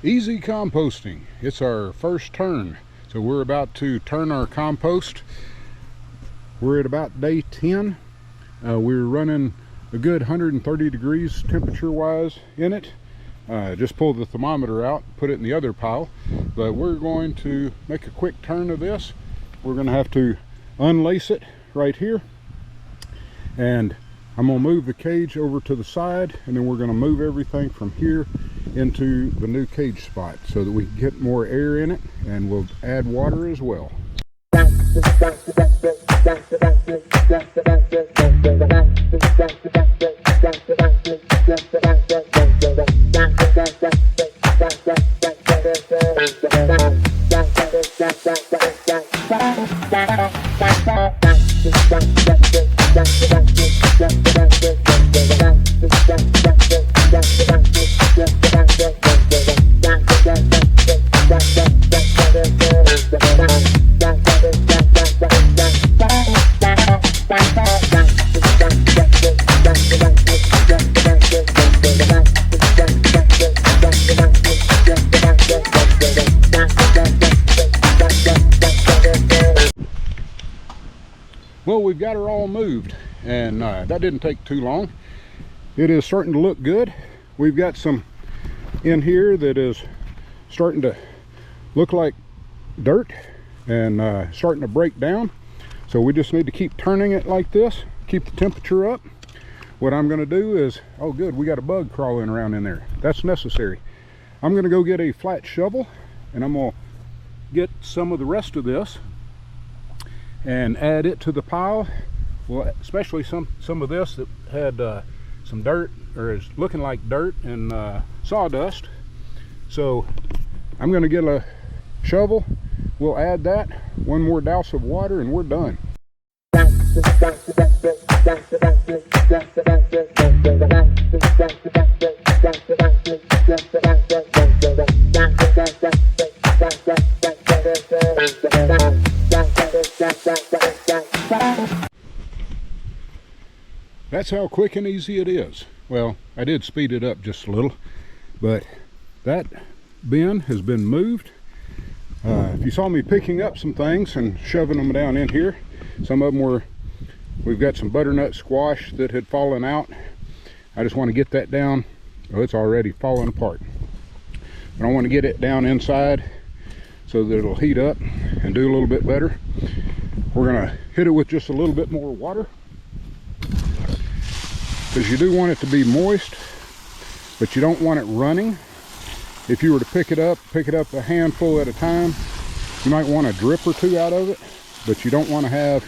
Easy composting. It's our first turn. So we're about to turn our compost. We're at about day 10. We're running a good 130 degrees temperature wise in it. Just pull the thermometer out, put it in the other pile. But we're going to make a quick turn of this. We're going to have to unlace it right here. And I'm going to move the cage over to the side, and then we're going to move everything from here into the new cage spot so that we can get more air in it, and we'll add water as well. Well, we've got her all moved, and that didn't take too long. It is starting to look good. We've got some in here that is starting to look like dirt and starting to break down. So we just need to keep turning it like this, keep the temperature up. What I'm going to do is, oh good, we got a bug crawling around in there. That's necessary. I'm going to go get a flat shovel, and I'm going to get some of the rest of this and add it to the pile. Well, especially some of this that had some dirt, or is looking like dirt and sawdust. So I'm going to get a shovel, we'll add that, one more douse of water, and we're done. That's how quick and easy it is. Well, I did speed it up just a little, but that bin has been moved. If you saw me picking up some things and shoving them down in here, some of them we've got some butternut squash that had fallen out. I just want to get that down. Oh, it's already falling apart. But I want to get it down inside so that it'll heat up and do a little bit better. We're going to hit it with just a little bit more water, because you do want it to be moist, but you don't want it running. If you were to pick it up a handful at a time, you might want a drip or two out of it, but you don't want to have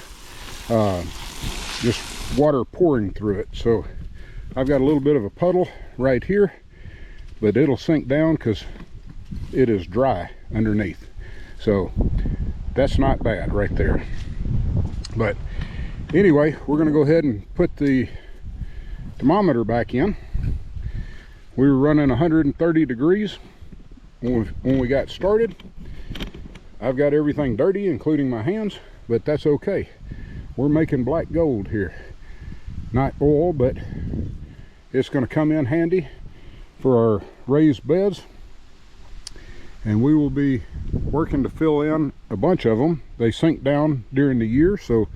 just water pouring through it. So I've got a little bit of a puddle right here, but it'll sink down because it is dry underneath. So that's not bad right there. But anyway, we're going to go ahead and put the thermometer back in. We were running 130 degrees when we got started. I've got everything dirty, including my hands, but that's okay. We're making black gold here. Not oil, but it's going to come in handy for our raised beds. And we will be working to fill in a bunch of them. They sink down during the year, so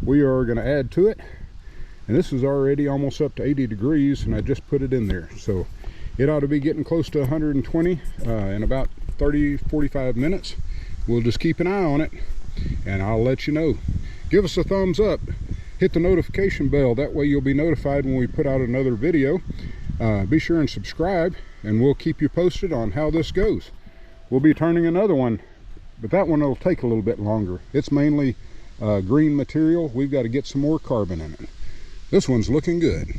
we are going to add to it. And this is already almost up to 80 degrees, and I just put it in there. So it ought to be getting close to 120 in about 30-45 minutes. We'll just keep an eye on it, and I'll let you know. Give us a thumbs up. Hit the notification bell. That way you'll be notified when we put out another video. Be sure and subscribe, and we'll keep you posted on how this goes. We'll be turning another one, but that one will take a little bit longer. It's mainly green material. We've got to get some more carbon in it. This one's looking good.